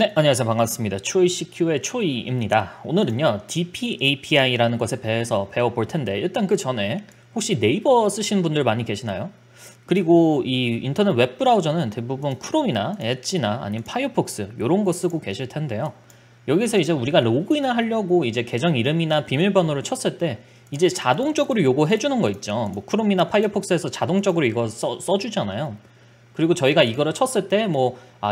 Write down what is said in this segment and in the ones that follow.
네, 안녕하세요. 반갑습니다. 초이CQ의 초이입니다. 오늘은요, DPAPI라는 것에 대해서 배워볼 텐데, 일단 그 전에 혹시 네이버 쓰시는 분들 많이 계시나요? 그리고 이 인터넷 웹 브라우저는 대부분 크롬이나 엣지나 아니면 파이어폭스 이런 거 쓰고 계실 텐데요. 여기서 이제 우리가 로그인을 하려고 이제 계정 이름이나 비밀번호를 쳤을 때 이제 자동적으로 요거 해주는 거 있죠. 뭐 크롬이나 파이어폭스에서 자동적으로 이거 써주잖아요. 그리고 저희가 이거를 쳤을 때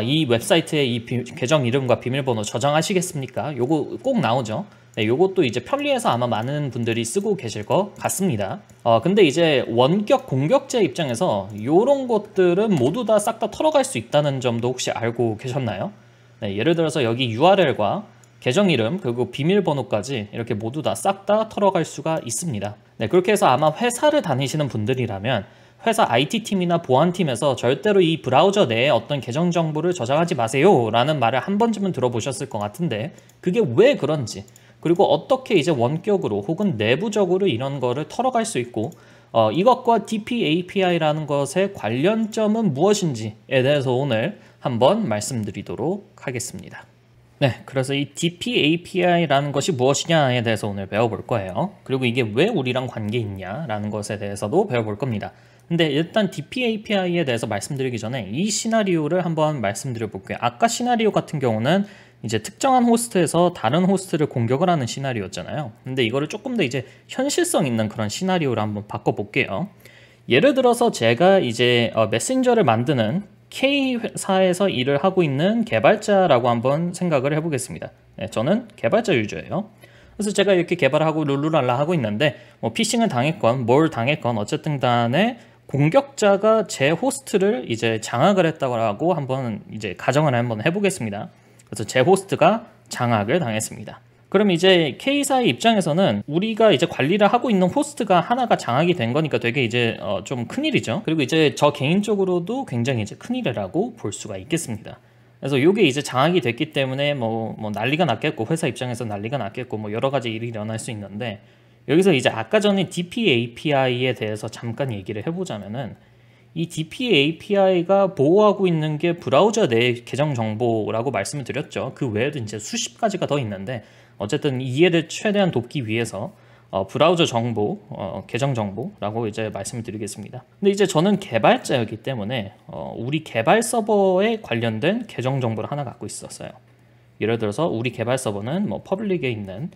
이 웹사이트에 이 계정 이름과 비밀번호 저장하시겠습니까? 요거 꼭 나오죠. 네, 요것도 이제 편리해서 아마 많은 분들이 쓰고 계실 것 같습니다. 근데 이제 원격 공격자 입장에서 요런 것들은 모두 다 싹 다 털어갈 수 있다는 점도 혹시 알고 계셨나요? 네, 예를 들어서 여기 URL과 계정 이름 그리고 비밀번호까지 이렇게 모두 다 싹 다 털어갈 수가 있습니다. 네, 그렇게 해서 아마 회사를 다니시는 분들이라면 회사 IT팀이나 보안팀에서 절대로 이 브라우저 내에 어떤 계정 정보를 저장하지 마세요 라는 말을 한 번쯤은 들어보셨을 것 같은데, 그게 왜 그런지, 그리고 어떻게 이제 원격으로 혹은 내부적으로 이런 거를 털어갈 수 있고 이것과 DPAPI라는 것의 관련점은 무엇인지에 대해서 오늘 한번 말씀드리도록 하겠습니다. 네, 그래서 이 DPAPI라는 것이 무엇이냐에 대해서 오늘 배워볼 거예요. 그리고 이게 왜 우리랑 관계 있냐라는 것에 대해서도 배워볼 겁니다. 근데 일단 DPAPI에 대해서 말씀드리기 전에 이 시나리오를 한번 말씀드려 볼게요. 아까 시나리오 같은 경우는 이제 특정한 호스트에서 다른 호스트를 공격을 하는 시나리오였잖아요. 근데 이거를 조금 더 이제 현실성 있는 그런 시나리오로 한번 바꿔 볼게요. 예를 들어서 제가 이제 메신저를 만드는 K사에서 일을 하고 있는 개발자라고 한번 생각을 해보겠습니다. 네, 저는 개발자 유저예요. 그래서 제가 이렇게 개발하고 룰루랄라 하고 있는데 피싱을 당했건 뭘 당했건 어쨌든 간에 공격자가 제 호스트를 이제 장악을 했다고 한번 이제 가정을 한번 해보겠습니다. 그래서 제 호스트가 장악을 당했습니다. 그럼 이제 K사의 입장에서는 우리가 이제 관리를 하고 있는 호스트가 하나가 장악이 된 거니까 되게 이제 좀 큰일이죠. 그리고 이제 저 개인적으로도 굉장히 이제 큰일이라고 볼 수가 있겠습니다. 그래서 이게 이제 장악이 됐기 때문에 뭐 난리가 났겠고, 회사 입장에서 난리가 났겠고, 뭐 여러 가지 일이 일어날 수 있는데, 여기서 이제 아까 전에 DPAPI에 대해서 잠깐 얘기를 해보자면은, 이 DPAPI가 보호하고 있는 게 브라우저 내 계정 정보라고 말씀을 드렸죠. 그 외에도 이제 수십 가지가 더 있는데, 어쨌든 이해를 최대한 돕기 위해서 브라우저 정보, 계정 정보라고 이제 말씀을 드리겠습니다. 근데 이제 저는 개발자이기 때문에 우리 개발 서버에 관련된 계정 정보를 하나 갖고 있었어요. 예를 들어서 우리 개발 서버는 퍼블릭에 있는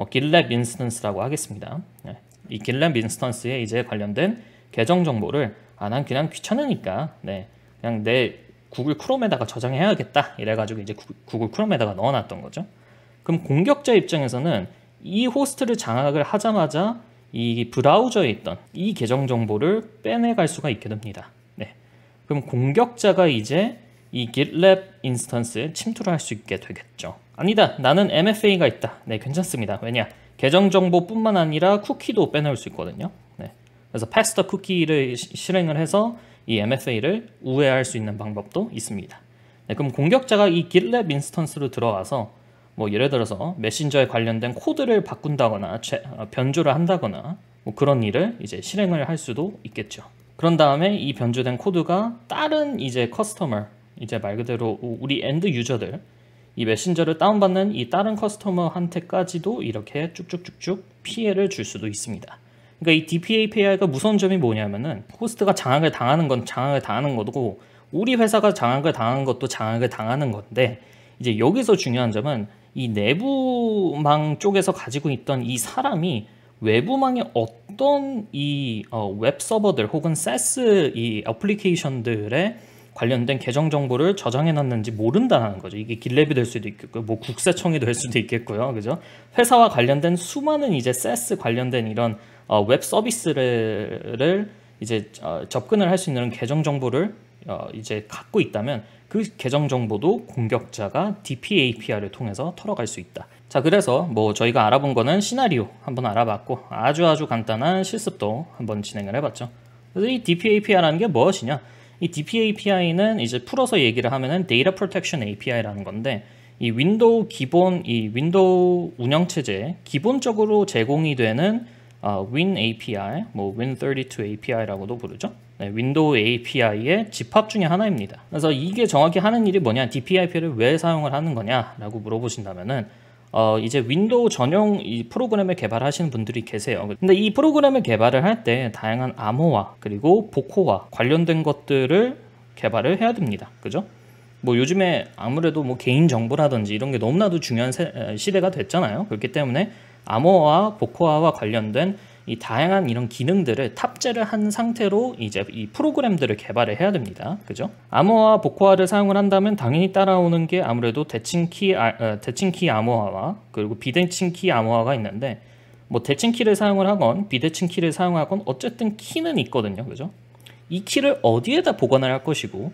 GitLab 인스턴스라고 하겠습니다. 네. 이 GitLab 인스턴스에 이제 관련된 계정 정보를 난 그냥 귀찮으니까 그냥 내 구글 크롬에다가 저장해야겠다 이래가지고 이제 구글 크롬에다가 넣어놨던 거죠. 그럼 공격자 입장에서는 이 호스트를 장악을 하자마자 이 브라우저에 있던 이 계정 정보를 빼내갈 수가 있게 됩니다. 네. 그럼 공격자가 이제 이 GitLab 인스턴스에 침투를 할 수 있게 되겠죠. 아니다, 나는 MFA가 있다. 네, 괜찮습니다. 왜냐? 계정 정보뿐만 아니라 쿠키도 빼낼 수 있거든요. 네. 그래서 패스터 쿠키를 실행을 해서 이 MFA를 우회할 수 있는 방법도 있습니다. 네, 그럼 공격자가 이 GitLab 인스턴스로 들어와서 예를 들어서 메신저에 관련된 코드를 바꾼다거나 변조를 한다거나 그런 일을 이제 실행을 할 수도 있겠죠. 그런 다음에 이 변조된 코드가 다른 이제 커스터머, 이제 말 그대로 우리 엔드 유저들, 이 메신저를 다운받는 이 다른 커스터머한테까지도 이렇게 쭉쭉쭉쭉 피해를 줄 수도 있습니다. 그러니까 이 DPAPI가 무서운 점이 뭐냐면은 호스트가 장악을 당하는 건 장악을 당하는 거고, 우리 회사가 장악을 당한 것도 장악을 당하는 건데, 이제 여기서 중요한 점은 이 내부망 쪽에서 가지고 있던 이 사람이 외부망에 어떤 이 웹 서버들 혹은 SaaS 이 애플리케이션들에 관련된 계정 정보를 저장해 놨는지 모른다는 거죠. 이게 길랩이 될 수도 있겠고요. 국세청이 될 수도 있겠고요. 그죠? 회사와 관련된 수많은 이제 SaaS 관련된 이런 웹 서비스를 이제 접근을 할 수 있는 계정 정보를 이제 갖고 있다면 그 계정 정보도 공격자가 DPAPI를 통해서 털어갈 수 있다. 자, 그래서 저희가 알아본 거는 시나리오 한번 알아봤고, 아주 간단한 실습도 한번 진행을 해봤죠. 그래서 이 DPAPI라는 게 무엇이냐? 이 DPAPI는 이제 풀어서 얘기를 하면은 Data Protection API라는 건데, 이 윈도우 윈도우 운영체제 기본적으로 제공이 되는 Win API, Win32 API라고도 부르죠. 네, 윈도우 API의 집합 중에 하나입니다. 그래서 이게 정확히 하는 일이 뭐냐, DPIP를 왜 사용을 하는 거냐라고 물어보신다면은 이제 윈도우 전용 이 프로그램을 개발하시는 분들이 계세요. 근데 이 프로그램을 개발을 할 때 다양한 암호화 그리고 복호화 관련된 것들을 개발을 해야 됩니다. 그죠? 뭐 요즘에 아무래도 뭐 개인 정보라든지 이런 게 너무나도 중요한 시대가 됐잖아요. 그렇기 때문에 암호화, 복호화와 관련된 이 다양한 이런 기능들을 탑재를 한 상태로 이제 이 프로그램들을 개발을 해야 됩니다. 그죠? 암호화, 복호화를 사용을 한다면 당연히 따라오는 게 아무래도 대칭키 암호화와 그리고 비대칭키 암호화가 있는데, 뭐 대칭키를 사용을 하건 비대칭키를 사용하건 어쨌든 키는 있거든요. 그죠? 이 키를 어디에다 보관을 할 것이고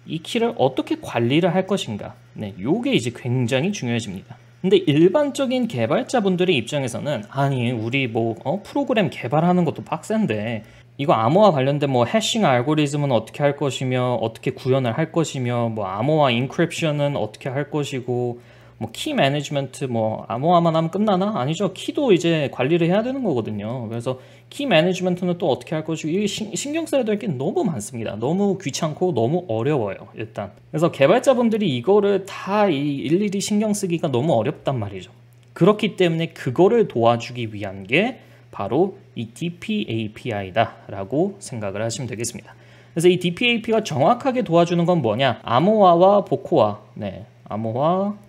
이 키를 어떻게 관리를 할 것인가, 네, 요게 이제 굉장히 중요해집니다. 근데 일반적인 개발자분들의 입장에서는 아니 우리 뭐 프로그램 개발하는 것도 빡센데 이거 암호화 관련된 뭐 해싱 알고리즘은 어떻게 할 것이며 어떻게 구현을 할 것이며 뭐 암호화 인크립션은 어떻게 할 것이고 뭐 키 매니지먼트 뭐 암호화만 하면 끝나나? 아니죠. 키도 이제 관리를 해야 되는 거거든요. 그래서 키 매니지먼트는 또 어떻게 할 것이고 이게 신경 써야 될 게 너무 많습니다. 너무 귀찮고 너무 어려워요. 일단. 그래서 개발자분들이 이거를 다 일일이 신경 쓰기가 너무 어렵단 말이죠. 그렇기 때문에 그거를 도와주기 위한 게 바로 이 DPAPI다라고 생각을 하시면 되겠습니다. 그래서 이 DPAP가 정확하게 도와주는 건 뭐냐? 암호화와 복호화, 네, 암호화,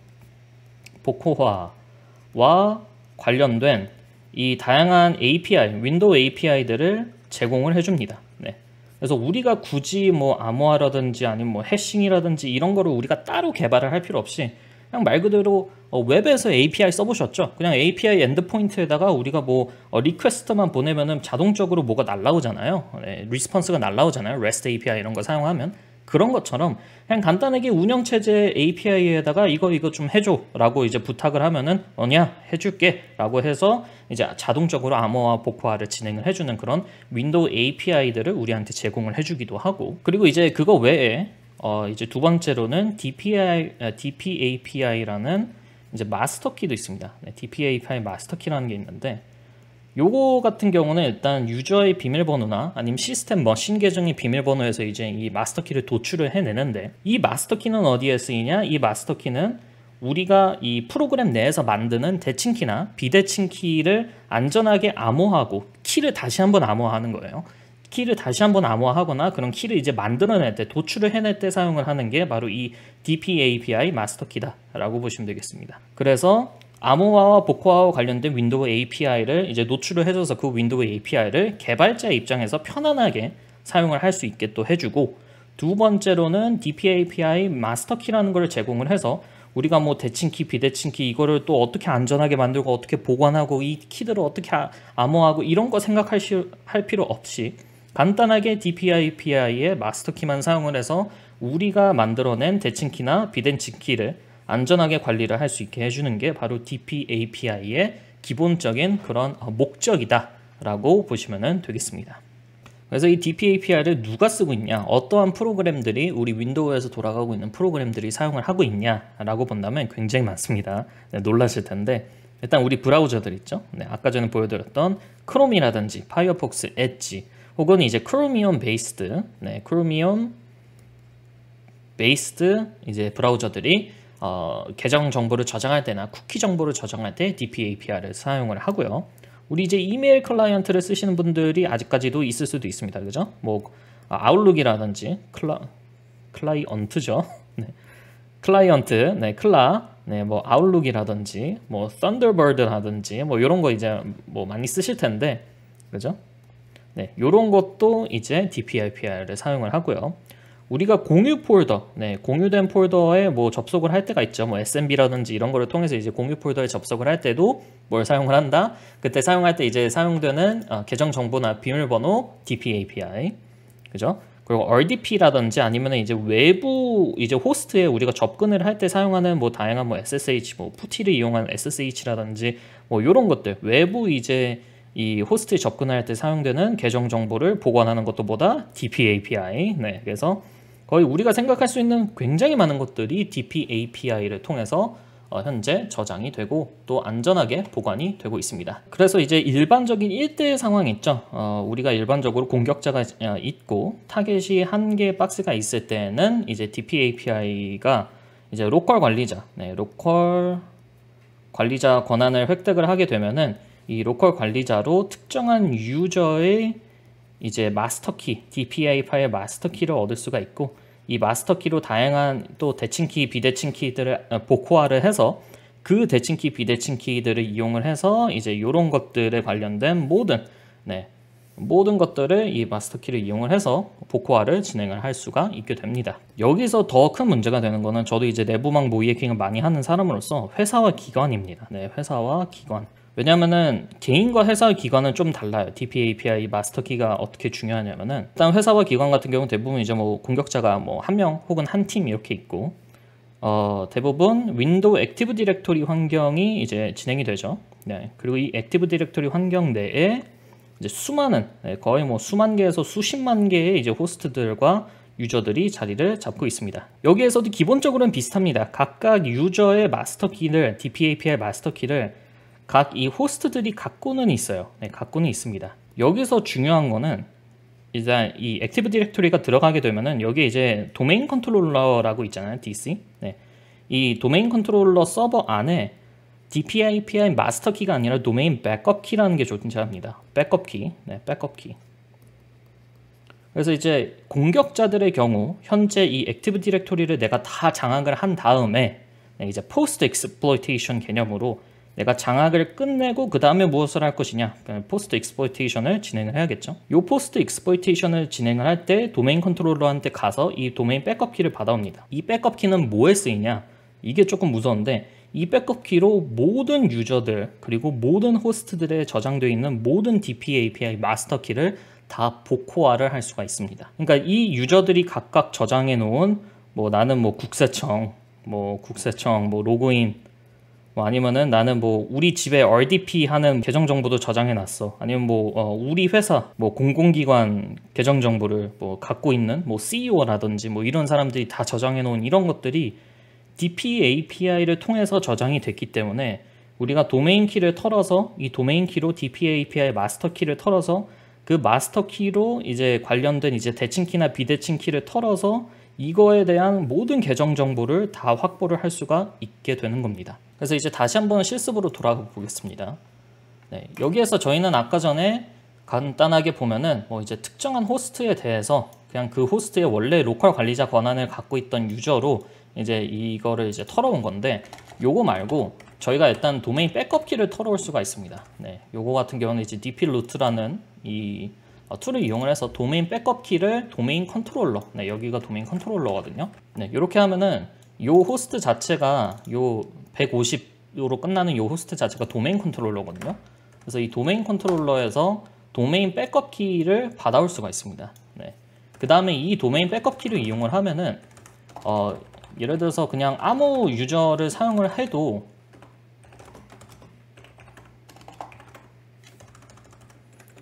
복호화와 관련된 이 다양한 API, 윈도우 API들을 제공을 해줍니다. 네. 그래서 우리가 굳이 뭐 암호화라든지 아니면 뭐 해싱이라든지 이런 거를 우리가 따로 개발을 할 필요 없이 그냥 말 그대로 웹에서 API 써보셨죠? 그냥 API 엔드포인트에다가 우리가 뭐 리퀘스트만 보내면은 자동적으로 뭐가 날라오잖아요. 네, 리스폰스가 날라오잖아요. REST API 이런 거 사용하면. 그런 것처럼 그냥 간단하게 운영체제 API에다가 이거 좀 해줘 라고 이제 부탁을 하면은 해줄게 라고 해서 이제 자동적으로 암호화 복호화를 진행을 해주는 그런 윈도우 API들을 우리한테 제공을 해주기도 하고, 그리고 이제 그거 외에 이제 두 번째로는 DPAPI라는 이제 마스터키도 있습니다. 네, DPAPI 마스터키라는 게 있는데, 요거 같은 경우는 일단 유저의 비밀번호나 아니면 시스템 머신 계정의 비밀번호에서 이제 이 마스터키를 도출을 해내는데, 이 마스터키는 어디에 쓰이냐? 이 마스터키는 우리가 이 프로그램 내에서 만드는 대칭키나 비대칭키를 안전하게 암호하고 키를 다시 한번 암호하는 거예요. 키를 다시 한번 암호화하거나 그런 키를 이제 만들어낼 때, 도출을 해낼 때 사용을 하는 게 바로 이 DPAPI 마스터키다라고 보시면 되겠습니다. 그래서 암호화와 복호화와 관련된 윈도우 API를 이제 노출을 해줘서 그 윈도우 API를 개발자 입장에서 편안하게 사용을 할 수 있게 또 해주고, 두 번째로는 DPAPI 마스터키라는 걸 제공을 해서 우리가 뭐 대칭키, 비대칭키 이거를 또 어떻게 안전하게 만들고 어떻게 보관하고 이 키들을 어떻게 암호하고 이런 거 생각할 필요 없이 간단하게 DPAPI의 마스터키만 사용을 해서 우리가 만들어낸 대칭키나 비대칭키를 안전하게 관리를 할 수 있게 해주는 게 바로 DPAPI의 기본적인 그런 목적이다라고 보시면 되겠습니다. 그래서 이 DPAPI를 누가 쓰고 있냐, 어떠한 프로그램들이 우리 윈도우에서 돌아가고 있는 프로그램들이 사용을 하고 있냐라고 본다면 굉장히 많습니다. 네, 놀라실 텐데 일단 우리 브라우저들 있죠. 네, 아까 전에 보여드렸던 크롬이라든지 파이어폭스, 엣지 혹은 이제 크로미움 베이스드, 네, 크로미움 베이스드 이제 브라우저들이 계정 정보를 저장할 때나 쿠키 정보를 저장할 때 DPAPI를 사용을 하고요. 우리 이제 이메일 클라이언트를 쓰시는 분들이 아직까지도 있을 수도 있습니다. 그죠? 뭐 아웃룩이라든지 클라이언트죠. 네. 클라이언트, 네, 네, 뭐 아웃룩이라든지 뭐 썬더버드라든지 뭐 이런 거 이제 뭐 많이 쓰실 텐데, 그죠? 네, 이런 것도 이제 DPAPI를 사용을 하고요. 우리가 공유 폴더, 네, 공유된 폴더에 뭐 접속을 할 때가 있죠. 뭐 SMB라든지 이런 거를 통해서 이제 공유 폴더에 접속을 할 때도 뭘 사용을 한다? 그때 사용할 때 이제 사용되는 계정 정보나 비밀번호 DPAPI, 그죠? 그리고 RDP라든지 아니면 이제 외부 이제 호스트에 우리가 접근을 할 때 사용하는 뭐 다양한 뭐 SSH, 뭐 푸티를 이용한 SSH라든지 뭐 이런 것들, 외부 이제 이 호스트에 접근할 때 사용되는 계정 정보를 보관하는 것도 뭐다? DPAPI. 네, 그래서 거의 우리가 생각할 수 있는 굉장히 많은 것들이 DPAPI를 통해서 현재 저장이 되고 또 안전하게 보관이 되고 있습니다. 그래서 이제 일반적인 1대1 상황 있죠. 우리가 일반적으로 공격자가 있고 타겟이 한 개의 박스가 있을 때는 이제 DPAPI가 이제 로컬 관리자, 로컬 관리자 권한을 획득을 하게 되면은 이 로컬 관리자로 특정한 유저의 이제 마스터키, DPAPI의 마스터키를 얻을 수가 있고, 이 마스터키로 다양한 또 대칭키, 비대칭키들을 복호화를 해서 그 대칭키, 비대칭키들을 이용을 해서 이제 이런 것들에 관련된 모든 것들을 이 마스터키를 이용을 해서 복호화를 진행을 할 수가 있게 됩니다. 여기서 더 큰 문제가 되는 거는 저도 이제 내부망 모의 해킹을 많이 하는 사람으로서 회사와 기관입니다. 회사와 기관. 왜냐면은 개인과 회사와 기관은 좀 달라요. DPAPI 마스터키가 어떻게 중요하냐면은 일단 회사와 기관 같은 경우는 대부분 이제 뭐 공격자가 뭐 한 명 혹은 한 팀 이렇게 있고 대부분 윈도우 액티브 디렉토리 환경이 이제 진행이 되죠. 그리고 이 액티브 디렉토리 환경 내에 이제 수많은 거의 뭐 수만 개에서 수십만 개의 이제 호스트들과 유저들이 자리를 잡고 있습니다. 여기에서도 기본적으로는 비슷합니다. 각각 유저의 마스터키를 DPAPI 마스터키를 각 이 호스트들이 갖고는 있어요. 갖고는 있습니다. 여기서 중요한 거는 일단 이 액티브 디렉토리가 들어가게 되면은 여기 이제 도메인 컨트롤러라고 있잖아요. DC. 이 도메인 컨트롤러 서버 안에 DPAPI 마스터키가 아니라 도메인 백업 키라는 게 존재합니다. 백업 키. 백업 키. 그래서 이제 공격자들의 경우 현재 이 액티브 디렉토리를 내가 다 장악을 한 다음에 이제 포스트 익스플로이테이션 개념으로 내가 장악을 끝내고 그 다음에 무엇을 할 것이냐, 포스트 익스플로이테이션을 진행을 해야겠죠. 이 포스트 익스플로이테이션을 진행을 할 때 도메인 컨트롤러한테 가서 이 도메인 백업 키를 받아옵니다. 이 백업 키는 뭐에 쓰이냐? 이게 조금 무서운데 이 백업 키로 모든 유저들 그리고 모든 호스트들에 저장되어 있는 모든 DPAPI 마스터 키를 다 복호화를 할 수가 있습니다. 그러니까 이 유저들이 각각 저장해 놓은 뭐 나는 뭐 국세청, 뭐 로그인, 뭐 아니면은 나는 뭐 우리 집에 RDP 하는 계정 정보도 저장해 놨어. 아니면 뭐 우리 회사 뭐 공공기관 계정 정보를 뭐 갖고 있는 뭐 CEO라든지 뭐 이런 사람들이 다 저장해 놓은 이런 것들이 DPAPI를 통해서 저장이 됐기 때문에 우리가 도메인 키를 털어서 이 도메인 키로 DPAPI 마스터 키를 털어서 그 마스터 키로 이제 관련된 이제 대칭 키나 비대칭 키를 털어서 이거에 대한 모든 계정 정보를 다 확보를 할 수가 있게 되는 겁니다. 그래서 이제 다시 한번 실습으로 돌아가 보겠습니다. 여기에서 저희는 아까 전에 간단하게 보면은 뭐 이제 특정한 호스트에 대해서 그냥 그 호스트의 원래 로컬 관리자 권한을 갖고 있던 유저로 이제 이거를 이제 털어온 건데, 요거 말고 저희가 일단 도메인 백업 키를 털어올 수가 있습니다. 요거 같은 경우는 이제 dproot라는 이 툴을 이용을 해서 도메인 백업 키를 도메인 컨트롤러, 여기가 도메인 컨트롤러거든요. 이렇게 하면은 요 호스트 자체가 요 150으로 끝나는 요 호스트 자체가 도메인 컨트롤러거든요. 그래서 이 도메인 컨트롤러에서 도메인 백업 키를 받아올 수가 있습니다. 그 다음에 이 도메인 백업 키를 이용을 하면은 예를 들어서 그냥 아무 유저를 사용을 해도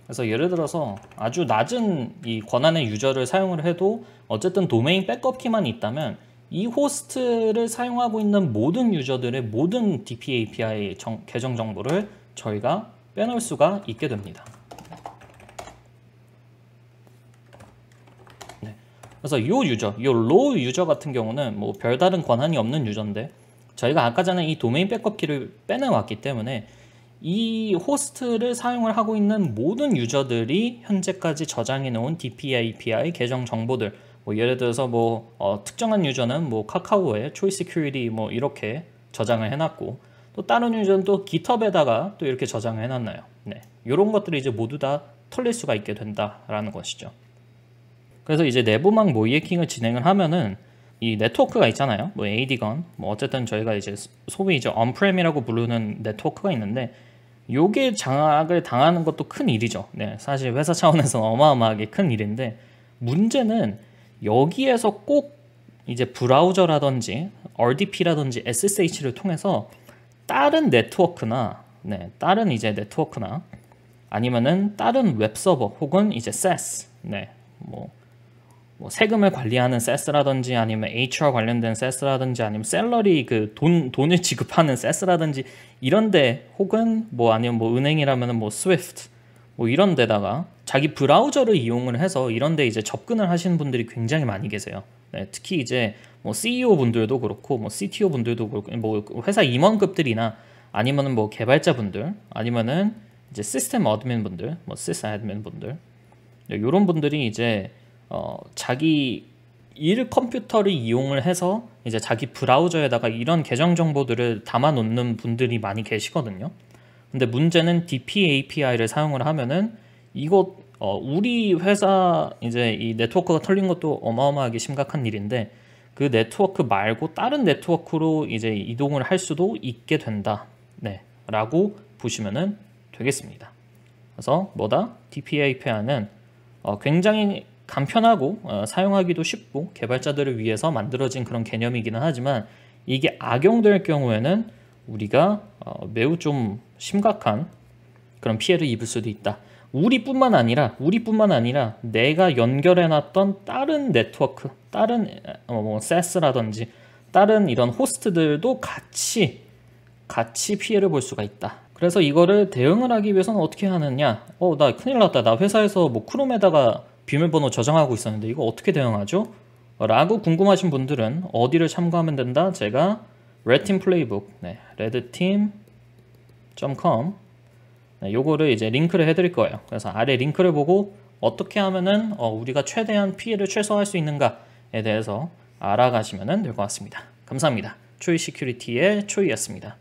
그래서 예를 들어서 아주 낮은 이 권한의 유저를 사용을 해도 어쨌든 도메인 백업 키만 있다면 이 호스트를 사용하고 있는 모든 유저들의 모든 DPAPI 계정 정보를 저희가 빼놓을 수가 있게 됩니다. 그래서 이 유저, 이 로우 유저 같은 경우는 뭐 별다른 권한이 없는 유저인데 저희가 아까 전에 이 도메인 백업 키를 빼내왔기 때문에 이 호스트를 사용을 하고 있는 모든 유저들이 현재까지 저장해 놓은 DPAPI 계정 정보들, 뭐 예를 들어서 뭐 특정한 유저는 뭐 카카오에 초이스 시큐리티 뭐 이렇게 저장을 해놨고, 또 다른 유저는 또 GitHub에다가 또 이렇게 저장을 해놨나요. 이런 것들이 이제 모두 다 털릴 수가 있게 된다라는 것이죠. 그래서 이제 내부망 모의 해킹을 진행을 하면은 이 네트워크가 있잖아요. 뭐 AD건, 뭐 어쨌든 저희가 이제 소위 이제 on-prem이라고 부르는 네트워크가 있는데, 요게 장악을 당하는 것도 큰 일이죠. 사실 회사 차원에서 어마어마하게 큰 일인데, 문제는 여기에서 꼭 이제 브라우저라든지 RDP라든지 SSH를 통해서 다른 네트워크나 다른 이제 네트워크나 아니면은 다른 웹서버 혹은 이제 SaaS, 뭐 뭐 세금을 관리하는 세스라든지 아니면 HR 관련된 세스라든지 아니면 셀러리 그 돈을 지급하는 세스라든지 이런데 혹은 뭐 아니면 뭐 은행이라면은 뭐 스위프트 뭐 이런 데다가 자기 브라우저를 이용을 해서 이런 데 이제 접근을 하시는 분들이 굉장히 많이 계세요. 네, 특히 이제 뭐 CEO 분들도 그렇고 뭐 CTO 분들도 그렇고 뭐 회사 임원급들이나 아니면은 뭐 개발자 분들 아니면은 이제 시스템 어드민 분들 뭐 시스 애드민 분들 이런 분들이 이제 자기 일 컴퓨터를 이용을 해서 이제 자기 브라우저에다가 이런 계정 정보들을 담아 놓는 분들이 많이 계시거든요. 근데 문제는 DP API를 사용을 하면은 이거 우리 회사 이제 이 네트워크가 털린 것도 어마어마하게 심각한 일인데 그 네트워크 말고 다른 네트워크로 이제 이동을 할 수도 있게 된다. 네, 라고 보시면은 되겠습니다. 그래서 뭐다? DP API는 굉장히 간편하고 사용하기도 쉽고 개발자들을 위해서 만들어진 그런 개념이기는 하지만 이게 악용될 경우에는 우리가 매우 좀 심각한 그런 피해를 입을 수도 있다. 우리뿐만 아니라 내가 연결해놨던 다른 네트워크, 다른 뭐 SaaS라든지 다른 이런 호스트들도 같이 피해를 볼 수가 있다. 그래서 이거를 대응을 하기 위해서는 어떻게 하느냐? 나 큰일 났다. 나 회사에서 뭐 크롬에다가 비밀번호 저장하고 있었는데 이거 어떻게 대응하죠? 라고 궁금하신 분들은 어디를 참고하면 된다? 제가 Redteam Playbook, 네, redteam.com 요거를 이제 링크를 해드릴 거예요. 그래서 아래 링크를 보고 어떻게 하면은 우리가 최대한 피해를 최소화할 수 있는가에 대해서 알아가시면 될 것 같습니다. 감사합니다. 초이 시큐리티의 초이였습니다.